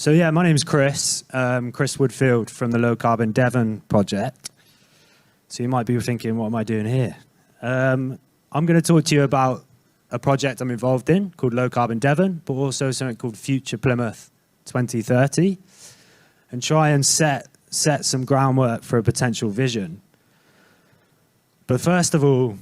So yeah, my name's Chris, Chris Woodfield from the Low Carbon Devon project. So you might be thinking, what am I doing here? I'm going to talk to you about a project I'm involved in called Low Carbon Devon, but also something called Future Plymouth 2030, and try and set some groundwork for a potential vision. But first of all,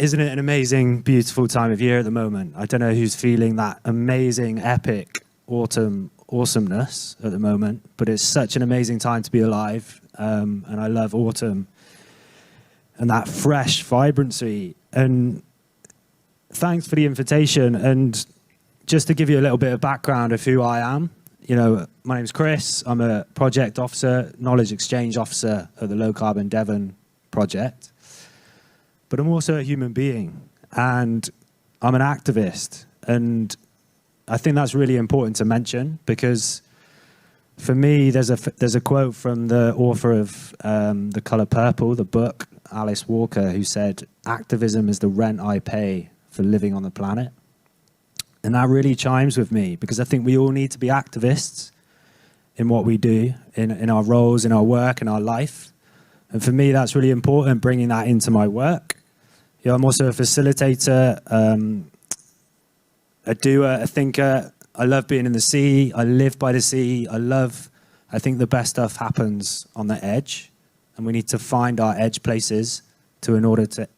isn't it an amazing, beautiful time of year at the moment? I don't know who's feeling that amazing, epic autumn awesomeness at the moment, but it's such an amazing time to be alive, and I love autumn and that fresh vibrancy. And thanks for the invitation. And just to give you a little bit of background of who I am, you know, my name's Chris. I'm a project officer, knowledge exchange officer at the Low Carbon Devon project, but I'm also a human being and I'm an activist. And I think that's really important to mention, because for me, there's a quote from the author of The Color Purple, the book, Alice Walker, who said, "Activism is the rent I pay for living on the planet." And that really chimes with me, because I think we all need to be activists in what we do, in our roles, in our work, in our life. And for me, that's really important, bringing that into my work. You know, I'm also a facilitator, a doer, a thinker. I love being in the sea. I live by the sea. I think the best stuff happens on the edge, and we need to find our edge places in order to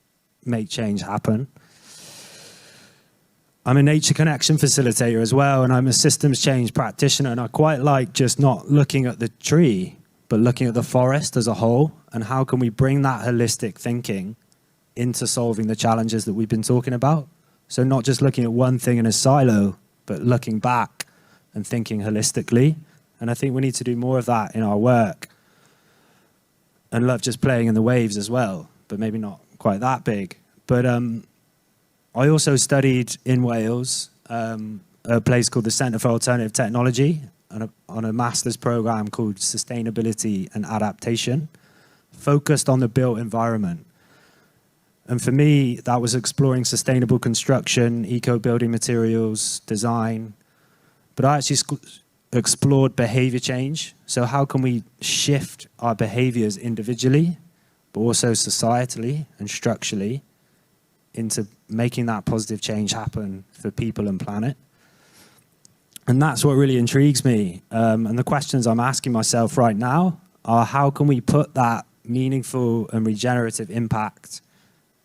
make change happen. I'm a nature connection facilitator as well, and I'm a systems change practitioner, and I quite like just not looking at the tree, but looking at the forest as a whole, and how can we bring that holistic thinking into solving the challenges that we've been talking about. So not just looking at one thing in a silo, but looking back and thinking holistically. And I think we need to do more of that in our work. And love just playing in the waves as well, but maybe not quite that big. But I also studied in Wales, a place called the Centre for Alternative Technology, on a master's program called Sustainability and Adaptation, focused on the built environment. And for me, that was exploring sustainable construction, eco-building materials, design. But I actually explored behavior change. So how can we shift our behaviors individually, but also societally and structurally, into making that positive change happen for people and planet? And that's what really intrigues me. And the questions I'm asking myself right now are, how can we put that meaningful and regenerative impact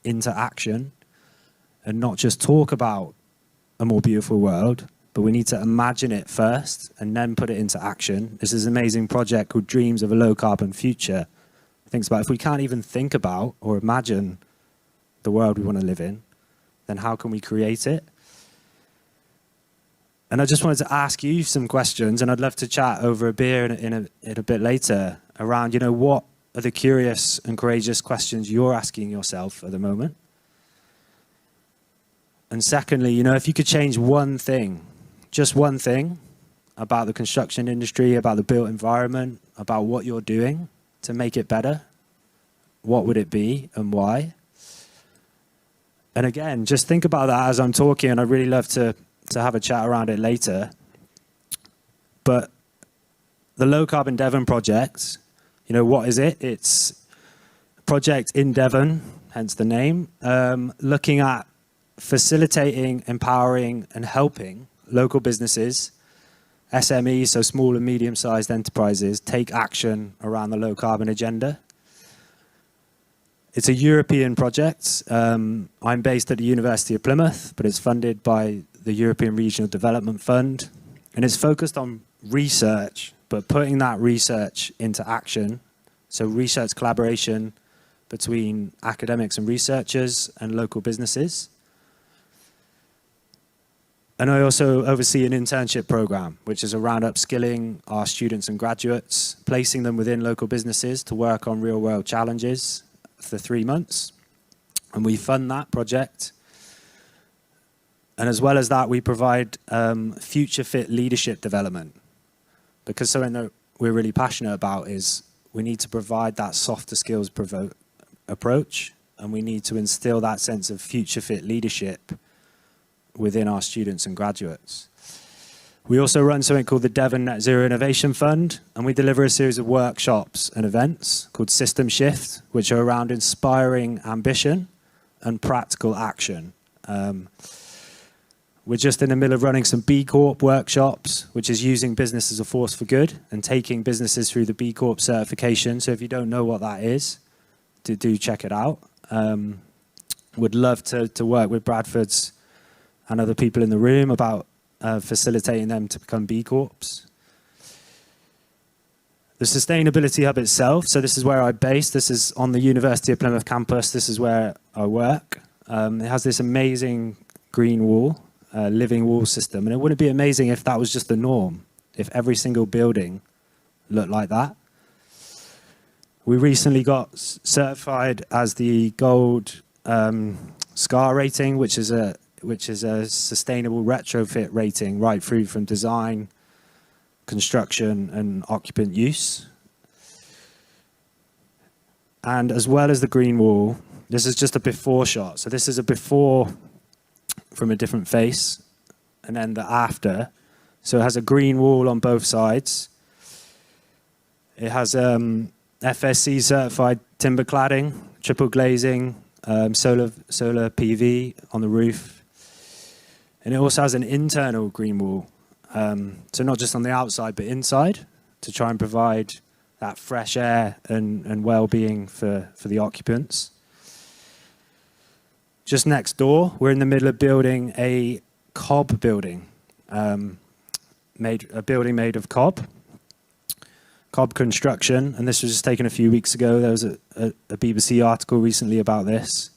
into action, and not just talk about a more beautiful world, but we need to imagine it first and then put it into action. This is an amazing project called Dreams of a Low Carbon Future. It thinks about, if we can't even think about or imagine the world we want to live in, then how can we create it? And I just wanted to ask you some questions, and I'd love to chat over a beer in a bit later around, you know, what are the curious and courageous questions you're asking yourself at the moment? And secondly, you know, if you could change one thing, just one thing about the construction industry, about the built environment, about what you're doing to make it better, what would it be and why? And again, just think about that as I'm talking, and I'd really love to have a chat around it later. But the Low Carbon Devon project, you know, what is it? It's a project in Devon, hence the name, looking at facilitating, empowering, and helping local businesses, SMEs, so small and medium-sized enterprises, take action around the low-carbon agenda. It's a European project. I'm based at the University of Plymouth, but it's funded by the European Regional Development Fund, and it's focused on research, but putting that research into action. So research collaboration between academics and researchers and local businesses. And I also oversee an internship program, which is around upskilling our students and graduates, placing them within local businesses to work on real-world challenges for 3 months. And we fund that project. And as well as that, we provide future-fit leadership development, because something that we're really passionate about is we need to provide that softer skills approach, and we need to instill that sense of future-fit leadership within our students and graduates. We also run something called the Devon Net Zero Innovation Fund, and we deliver a series of workshops and events called System Shift, which are around inspiring ambition and practical action. We're just in the middle of running some B Corp workshops, which is using business as a force for good and taking businesses through the B Corp certification. So if you don't know what that is, do check it out. Would love to work with Bradfords and other people in the room about facilitating them to become B Corps. The Sustainability Hub itself, so this is where I'm based. This is on the University of Plymouth campus. This is where I work. It has this amazing green wall, living wall system. And it wouldn't be amazing if that was just the norm, if every single building looked like that. We recently got certified as the gold SCAR rating, which is a sustainable retrofit rating right through from design, construction and occupant use. And as well as the green wall, this is just a before shot. So this is a before from a different face, and then the after. So it has a green wall on both sides. It has FSC certified timber cladding, triple glazing, solar PV on the roof. And it also has an internal green wall. So not just on the outside, but inside, to try and provide that fresh air and well-being for the occupants. Just next door, we're in the middle of building a cob building, a building made of cob construction, and this was just taken a few weeks ago. There was a BBC article recently about this.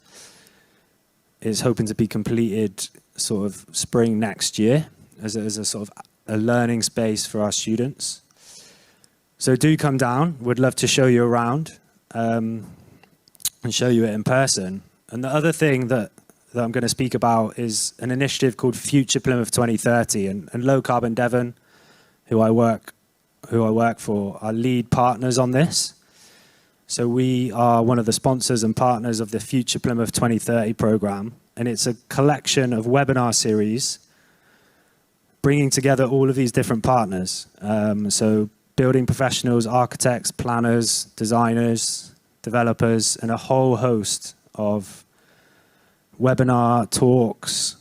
It's hoping to be completed sort of spring next year as a sort of a learning space for our students. So do come down. We'd love to show you around and show you it in person. And the other thing that I'm going to speak about is an initiative called Future Plymouth 2030, and Low Carbon Devon, who I work for, are lead partners on this. So we are one of the sponsors and partners of the Future Plymouth 2030 program, and it's a collection of webinar series bringing together all of these different partners. So building professionals, architects, planners, designers, developers, and a whole host of webinar talks,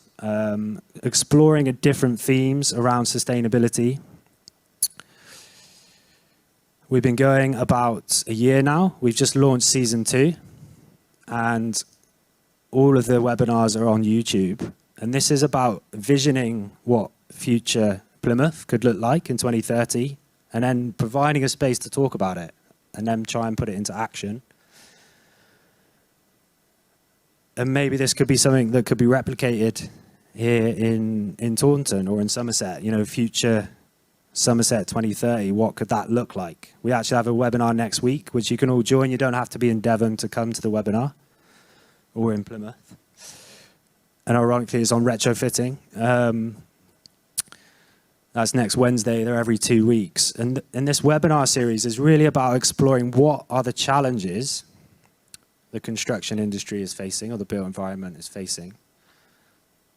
exploring different themes around sustainability. We've been going about a year now. We've just launched season 2, and all of the webinars are on YouTube. And this is about visioning what future Plymouth could look like in 2030, and then providing a space to talk about it, and then try and put it into action. And maybe this could be something that could be replicated here in Taunton or in Somerset. You know, future Somerset 2030, what could that look like? We actually have a webinar next week, which you can all join. You don't have to be in Devon to come to the webinar, or in Plymouth. And ironically, it's on retrofitting. That's next Wednesday. They're every 2 weeks. And this webinar series is really about exploring what are the challenges the construction industry is facing, or the built environment is facing.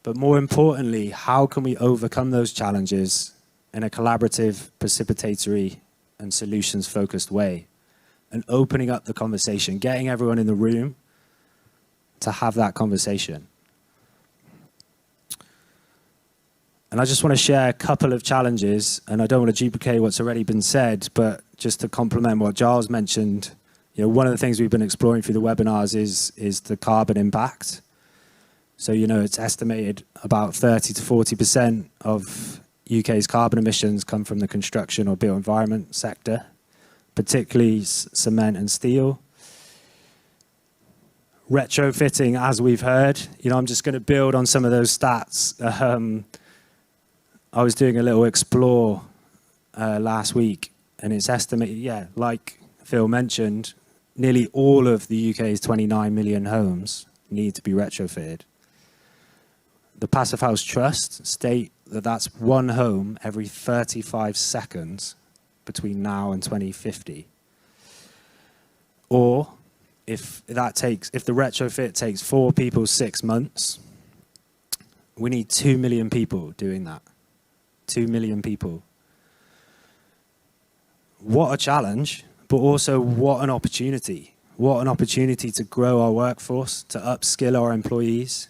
But more importantly, how can we overcome those challenges in a collaborative, participatory, and solutions-focused way? And opening up the conversation, getting everyone in the room to have that conversation. And I just want to share a couple of challenges, and I don't want to duplicate what's already been said, but just to complement what Giles mentioned, you know, one of the things we've been exploring through the webinars is the carbon impact. So, you know, it's estimated about 30 to 40% of UK's carbon emissions come from the construction or built environment sector, particularly cement and steel. Retrofitting, as we've heard, you know, I'm just going to build on some of those stats. I was doing a little explore last week, and it's estimated, yeah, like Phil mentioned, nearly all of the UK's 29 million homes need to be retrofitted. The Passive House Trust state that that's one home every 35 seconds between now and 2050. Or if the retrofit takes 4 people 6 months, we need 2 million people doing that. 2 million people. What a challenge, but also what an opportunity. What an opportunity to grow our workforce, to upskill our employees,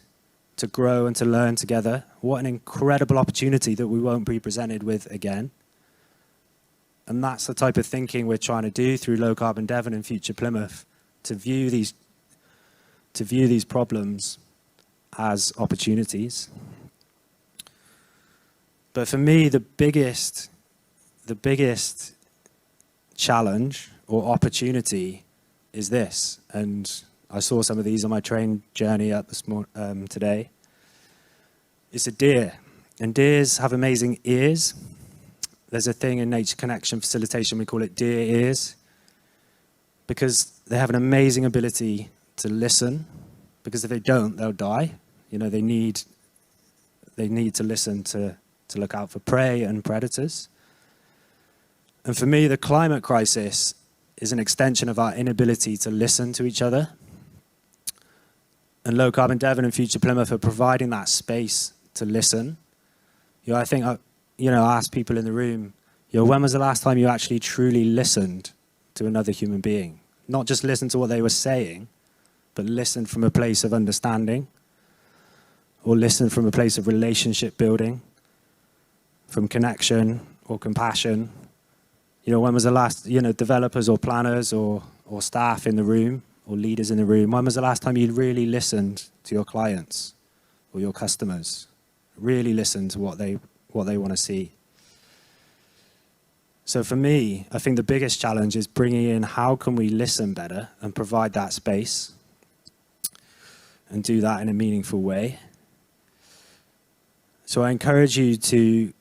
to grow and to learn together. What an incredible opportunity that we won't be presented with again. And that's the type of thinking we're trying to do through Low Carbon Devon and Future Plymouth, to view these problems as opportunities. But for me, the biggest challenge or opportunity is this, and I saw some of these on my train journey up today. It's a deer, and deers have amazing ears. There's a thing in nature connection facilitation, we call it deer ears, because they have an amazing ability to listen, because if they don't, they'll die. You know, they need to listen to look out for prey and predators. And for me, the climate crisis is an extension of our inability to listen to each other. And Low Carbon Devon and Future Plymouth are providing that space to listen. You know, I think, I asked people in the room, when was the last time you actually truly listened to another human being? Not just listen to what they were saying, but listen from a place of understanding, or listen from a place of relationship building, from connection or compassion. When was the last, developers or planners or staff in the room or leaders in the room, when was the last time you really listened to your clients or your customers? Really listened to what they want to see. So for me, I think the biggest challenge is bringing in how can we listen better and provide that space and do that in a meaningful way. So I encourage you to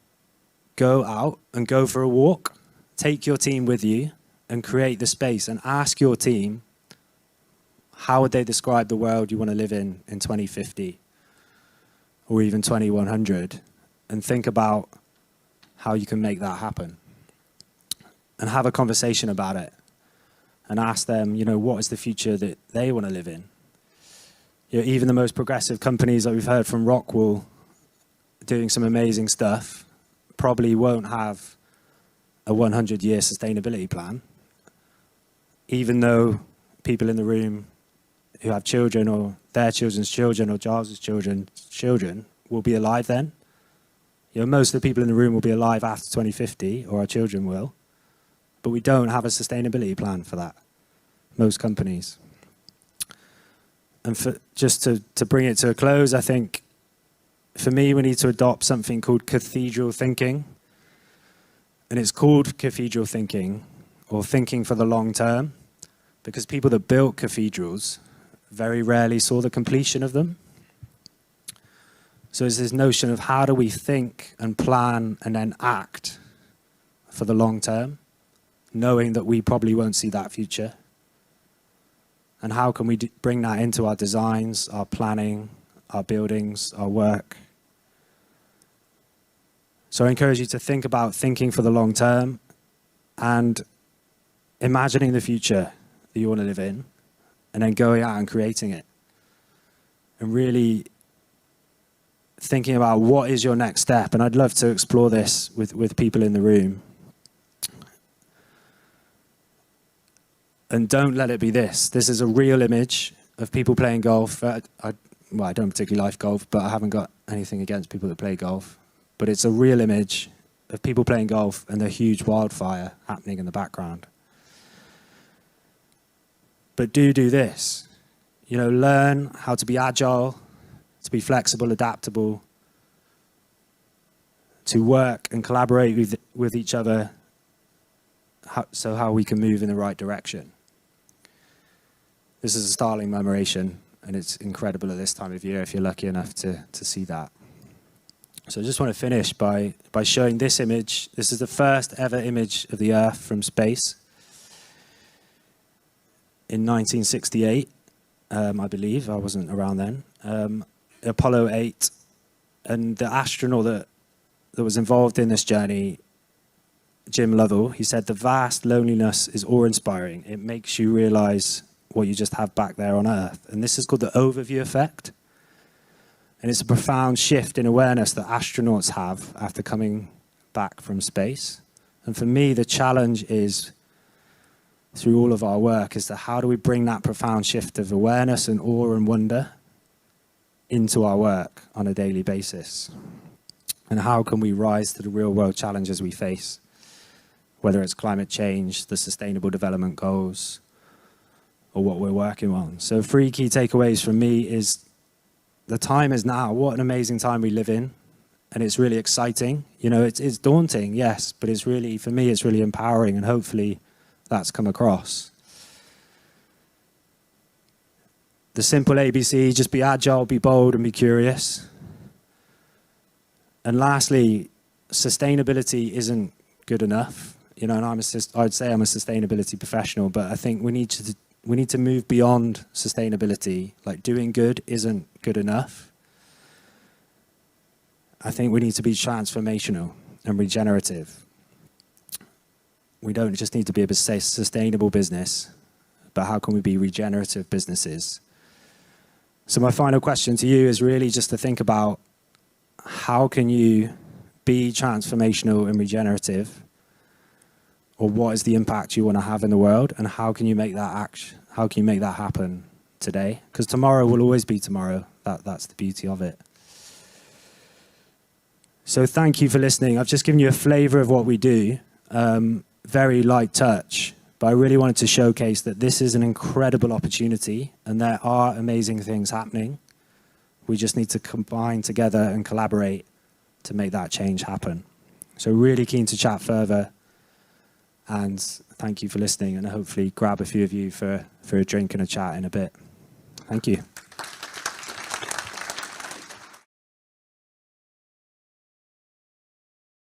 go out and go for a walk. Take your team with you and create the space and ask your team, how would they describe the world you want to live in 2050 or even 2100? And think about how you can make that happen. And have a conversation about it and ask them, what is the future that they want to live in? Even the most progressive companies that we've heard from Rockwell doing some amazing stuff probably won't have a 100-year sustainability plan, even though people in the room who have children or their children's children or Giles' children will be alive then. Most of the people in the room will be alive after 2050, or our children will, but we don't have a sustainability plan for that, most companies. And just to bring it to a close, I think for me, we need to adopt something called cathedral thinking. And it's called cathedral thinking, or thinking for the long term, because people that built cathedrals very rarely saw the completion of them. So there's this notion of how do we think and plan and then act for the long term, knowing that we probably won't see that future. And how can we bring that into our designs, our planning, our buildings, our work? So I encourage you to think about thinking for the long term and imagining the future that you want to live in, and then going out and creating it. And really thinking about what is your next step. And I'd love to explore this with people in the room. And don't let it be this. This is a real image of people playing golf. I don't particularly like golf, but I haven't got anything against people that play golf. But it's a real image of people playing golf and the huge wildfire happening in the background. But do this. Learn how to be agile, to be flexible, adaptable, to work and collaborate with each other, so how we can move in the right direction. This is a Starling commemoration, and it's incredible at this time of year if you're lucky enough to see that. So I just want to finish by showing this image. This is the first ever image of the Earth from space in 1968, I believe. I wasn't around then. Apollo 8, and the astronaut that was involved in this journey, Jim Lovell, he said, "The vast loneliness is awe-inspiring. It makes you realize what you just have back there on Earth." And this is called the overview effect. And it's a profound shift in awareness that astronauts have after coming back from space. And for me, the challenge is, through all of our work, is that how do we bring that profound shift of awareness and awe and wonder into our work on a daily basis? And how can we rise to the real world challenges we face, whether it's climate change, the Sustainable Development Goals, or what we're working on? So 3 key takeaways from me is the time is now. What an amazing time we live in. And it's really exciting. You know, it's daunting, yes, but it's really, for me, it's really empowering, and hopefully that's come across. The simple ABC, just be agile, be bold, and be curious. And lastly, sustainability isn't good enough. You know, and I'd say I'm a sustainability professional, but I think we need to move beyond sustainability. Like, doing good isn't good enough. I think we need to be transformational and regenerative. We don't just need to be a sustainable business, but how can we be regenerative businesses? So my final question to you is really just to think about, how can you be transformational and regenerative, or what is the impact you want to have in the world, and how can you make that happen today? Because tomorrow will always be tomorrow. That's the beauty of it. So thank you for listening. I've just given you a flavor of what we do, very light touch, but I really wanted to showcase that this is an incredible opportunity and there are amazing things happening. We just need to combine together and collaborate to make that change happen. So really keen to chat further, and thank you for listening, and hopefully grab a few of you for a drink and a chat in a bit. Thank you.